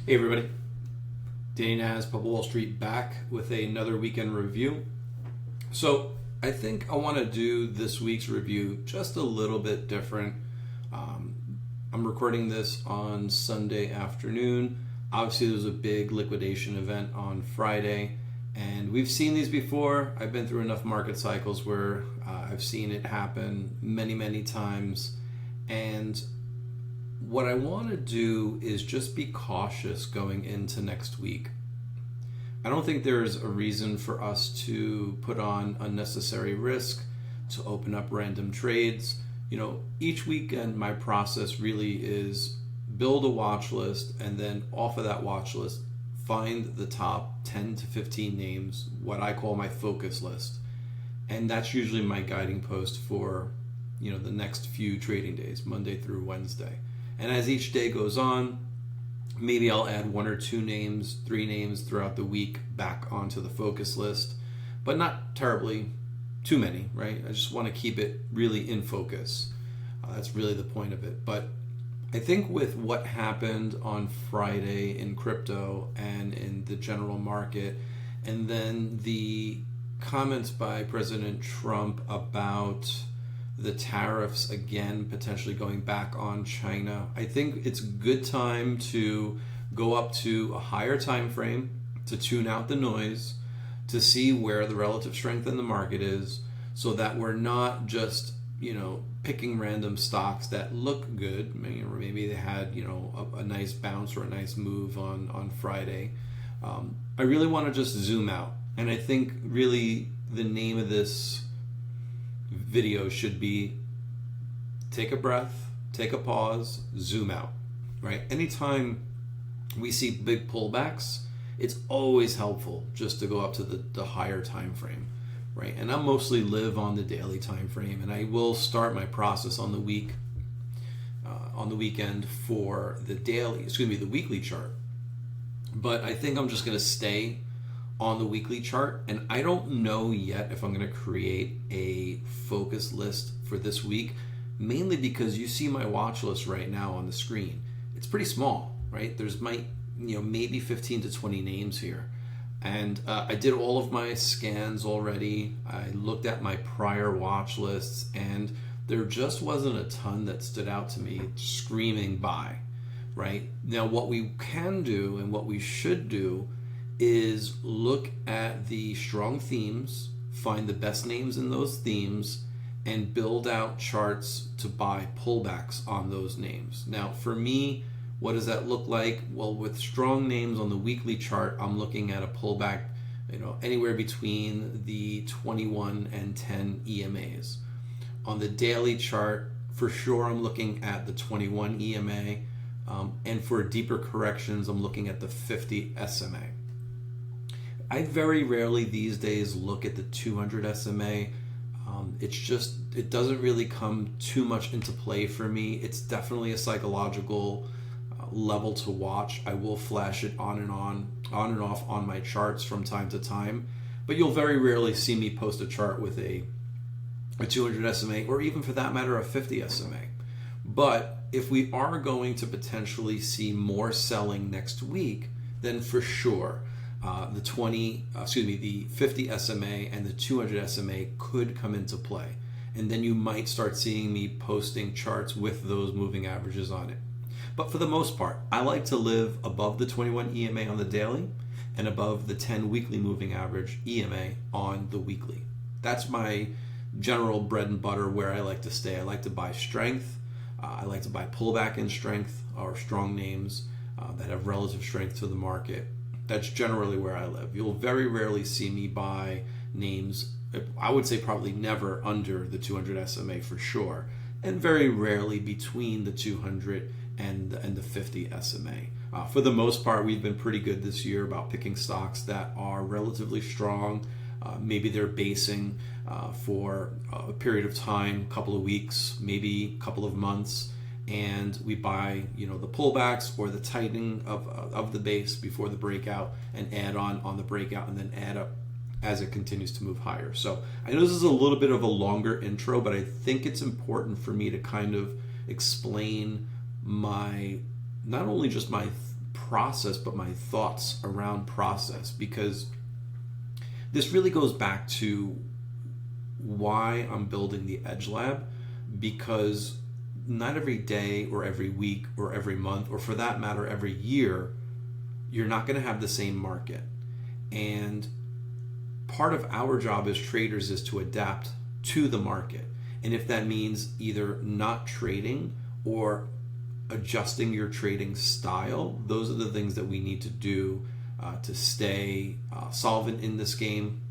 Hey everybody, Danny Naz, Pub Wall Street back with another weekend review. So I think I want to do this week's review just a little bit different. I'm recording this on Sunday afternoon. Obviously there was a big liquidation event on Friday, and we've seen these before. I've been through enough market cycles where I've seen it happen many times, and what I want to do is just be cautious going into next week. I don't think there's a reason for us to put on unnecessary risk, to open up random trades. Each weekend my process really is build a watch list, and then off of that watch list, find the top 10 to 15 names, what I call my focus list. And that's usually my guiding post for, the next few trading days, Monday through Wednesday. And as each day goes on, maybe I'll add 1 or 2 names, 3 names throughout the week back onto the focus list, but not terribly too many, right? I just want to keep it really in focus. That's really the point of it. But I think with what happened on Friday in crypto and in the general market, and then the comments by President Trump about the tariffs again potentially going back on China, I think it's a good time to go up to a higher time frame, to tune out the noise, to see where the relative strength in the market is, so that we're not just picking random stocks that look good. Or maybe they had a nice bounce or a nice move on Friday. I really want to just zoom out, and I think really the name of this video should be take a breath, take a pause, zoom out, right? Anytime we see big pullbacks, it's always helpful just to go up to the higher time frame, right? And I mostly live on the daily time frame, and I will start my process on the weekend for the weekly chart. But I think I'm just going to stay on the weekly chart, and I don't know yet if I'm going to create a focus list for this week, mainly because you see my watch list right now on the screen. It's pretty small, right? There's maybe 15 to 20 names here, and I did all of my scans already. I looked at my prior watch lists, and there just wasn't a ton that stood out to me screaming buy, right? Now what we can do and what we should do is look at the strong themes, find the best names in those themes, and build out charts to buy pullbacks on those names. Now, for me, what does that look like? Well, with strong names on the weekly chart, I'm looking at a pullback, anywhere between the 21 and 10 EMAs. On the daily chart, for sure, I'm looking at the 21 EMA, and for deeper corrections, I'm looking at the 50 SMA. I very rarely these days look at the 200 SMA. It doesn't really come too much into play for me. It's definitely a psychological level to watch. I will flash it on and off on my charts from time to time, but you'll very rarely see me post a chart with a 200 SMA, or even for that matter a 50 SMA. But if we are going to potentially see more selling next week, then for sure the 50 SMA and the 200 SMA could come into play. And then you might start seeing me posting charts with those moving averages on it. But for the most part, I like to live above the 21 EMA on the daily and above the 10 weekly moving average EMA on the weekly. That's my general bread and butter where I like to stay. I like to buy strength. I like to buy pullback in strength or strong names that have relative strength to the market. That's generally where I live. You'll very rarely see me buy names, I would say probably never under the 200 SMA for sure, and very rarely between the 200 and the 50 SMA. For the most part, we've been pretty good this year about picking stocks that are relatively strong. Maybe they're basing for a period of time, a couple of weeks, maybe a couple of months, and we buy the pullbacks or the tightening of the base before the breakout, and add on the breakout, and then add up as it continues to move higher. So I know this is a little bit of a longer intro, but I think it's important for me to kind of explain not only just my process, but my thoughts around process, because this really goes back to why I'm building the Edge Lab, because not every day or every week or every month, or for that matter every year, you're not going to have the same market. And part of our job as traders is to adapt to the market. And if that means either not trading or adjusting your trading style, those are the things that we need to do to stay solvent in this game,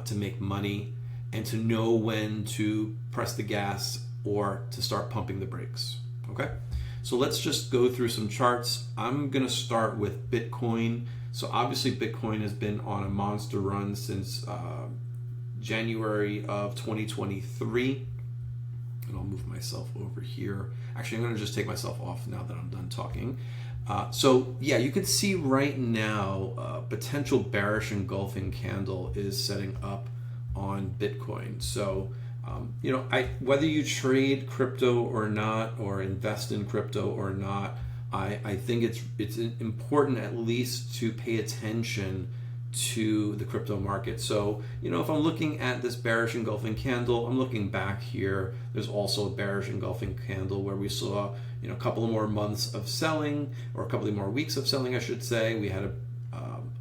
to make money, and to know when to press the gas or to start pumping the brakes. Okay, so let's just go through some charts. I'm going to start with Bitcoin. So obviously Bitcoin has been on a monster run since January of 2023. And I'll move myself over here. Actually, I'm going to just take myself off now that I'm done talking. So yeah, you can see right now potential bearish engulfing candle is setting up on Bitcoin. So whether you trade crypto or not, or invest in crypto or not, I think it's important at least to pay attention to the crypto market. So, if I'm looking at this bearish engulfing candle, I'm looking back here. There's also a bearish engulfing candle where we saw, a couple of more months of selling, or a couple of more weeks of selling, I should say. We had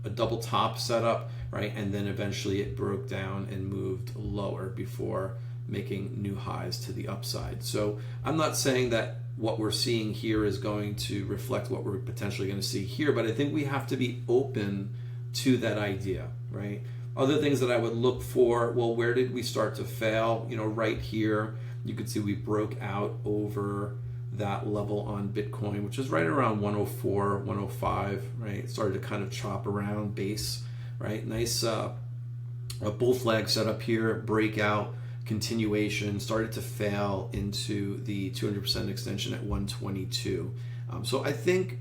a double top set up, right? And then eventually it broke down and moved lower before making new highs to the upside. So I'm not saying that what we're seeing here is going to reflect what we're potentially going to see here, but I think we have to be open to that idea, right? Other things that I would look for, well, where did we start to fail? Right here, you can see we broke out over that level on Bitcoin, which is right around 104, 105, right? It started to kind of chop around base, right? Nice a bull flag set up here, breakout, continuation, started to fail into the 200% extension at 122. So I think,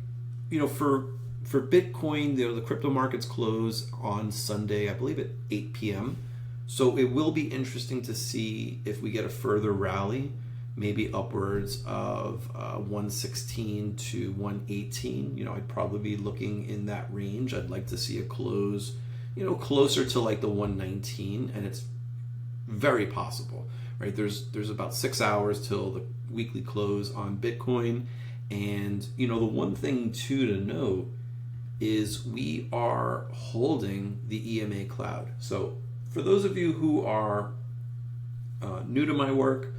for Bitcoin, the crypto markets close on Sunday, I believe at 8 p.m. So it will be interesting to see if we get a further rally, maybe upwards of 116 to 118. I'd probably be looking in that range. I'd like to see a close, closer to like the 119, and it's very possible, right? There's about 6 hours till the weekly close on Bitcoin. And, the one thing too to note is we are holding the EMA cloud. So for those of you who are new to my work,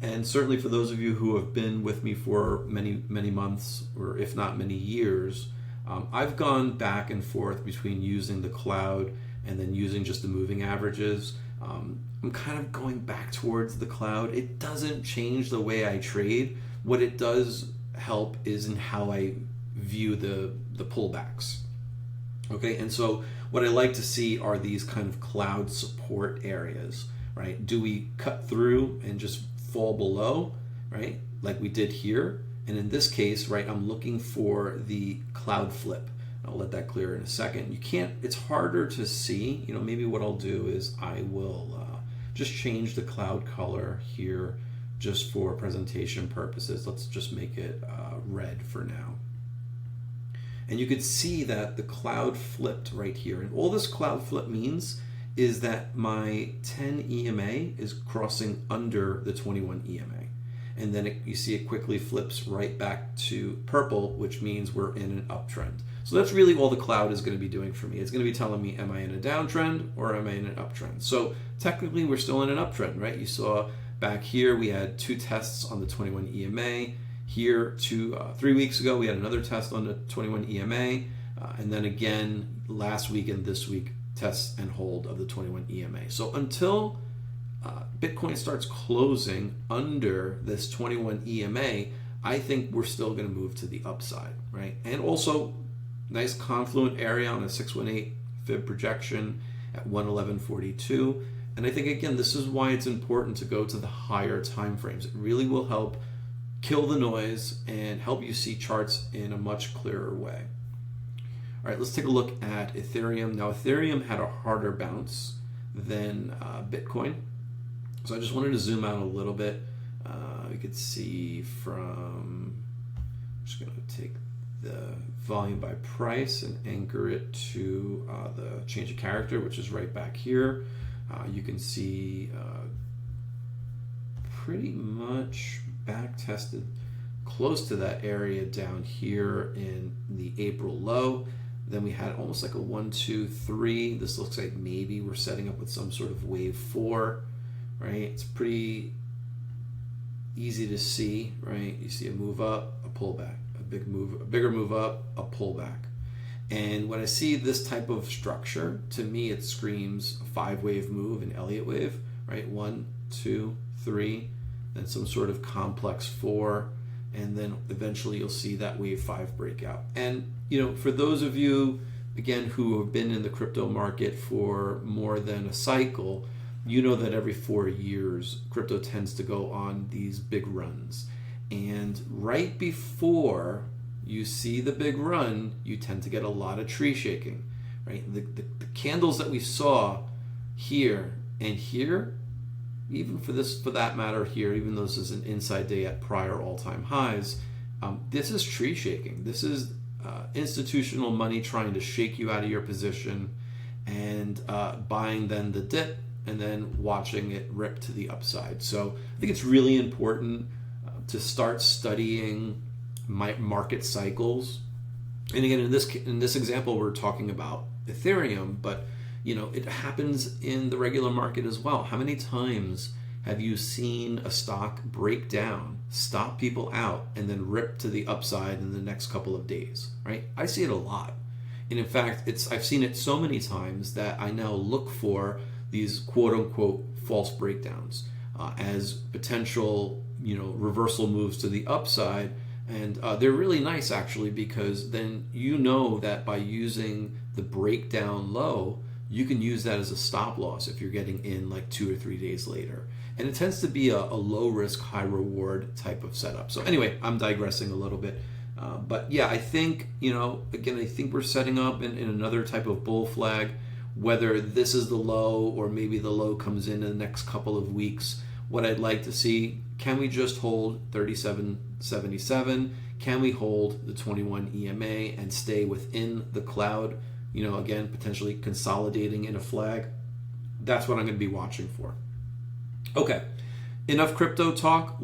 and certainly for those of you who have been with me for many, many months, or if not many years, I've gone back and forth between using the cloud and then using just the moving averages. I'm kind of going back towards the cloud. It doesn't change the way I trade. What it does help is in how I view the pullbacks. Okay, and so what I like to see are these kind of cloud support areas, right? Do we cut through and just fall below, right? Like we did here. And in this case, right, I'm looking for the cloud flip. I'll let that clear in a second. It's harder to see. Maybe what I'll do is I will just change the cloud color here just for presentation purposes. Let's just make it red for now. And you could see that the cloud flipped right here. And all this cloud flip means is that my 10 EMA is crossing under the 21 EMA. And then you see it quickly flips right back to purple, which means we're in an uptrend. So that's really all the cloud is going to be doing for me. It's going to be telling me, am I in a downtrend or am I in an uptrend? So technically we're still in an uptrend, right? You saw back here we had 2 tests on the 21 EMA. Here 3 weeks ago we had another test on the 21 EMA. And then again last week and this week test and hold of the 21 EMA. So until Bitcoin starts closing under this 21 EMA, I think we're still going to move to the upside, right? And also nice confluent area on a 618 fib projection at 111.42. And I think, again, this is why it's important to go to the higher time frames. It really will help kill the noise and help you see charts in a much clearer way. All right, let's take a look at Ethereum. Now, Ethereum had a harder bounce than Bitcoin. So I just wanted to zoom out a little bit. You could see from, I'm just going to take the volume by price and anchor it to the change of character, which is right back here. You can see pretty much back tested close to that area down here in the April low. Then we had almost like a 1, 2, 3. This looks like maybe we're setting up with some sort of wave 4, right? It's pretty easy to see, right? You see a move up, a pullback, a bigger move up, a pullback. And when I see this type of structure, to me it screams a 5-wave move, an Elliott wave, right? 1, 2, 3, then some sort of complex 4, and then eventually you'll see that wave 5 breakout. And for those of you again who have been in the crypto market for more than a cycle, you know that every 4 years crypto tends to go on these big runs. And right before you see the big run, you tend to get a lot of tree shaking, right? The candles that we saw here and here, even for that matter here, even though this is an inside day at prior all-time highs, this is tree shaking. This is institutional money trying to shake you out of your position and buying then the dip and then watching it rip to the upside. So I think it's really important to start studying market cycles. And again, in this example, we're talking about Ethereum, but it happens in the regular market as well. How many times have you seen a stock break down, stop people out, and then rip to the upside in the next couple of days, right? I see it a lot. And in fact, I've seen it so many times that I now look for these quote-unquote false breakdowns as potential, reversal moves to the upside. And they're really nice, actually, because then that by using the breakdown low, you can use that as a stop loss if you're getting in like 2 or 3 days later. And it tends to be a low risk, high reward type of setup. So anyway, I'm digressing a little bit. But yeah, I think, again, I think we're setting up in another type of bull flag, whether this is the low or maybe the low comes in the next couple of weeks. What I'd like to see, can we just hold 37.77? Can we hold the 21 EMA and stay within the cloud? Again, potentially consolidating in a flag. That's what I'm going to be watching for. Okay, enough crypto talk.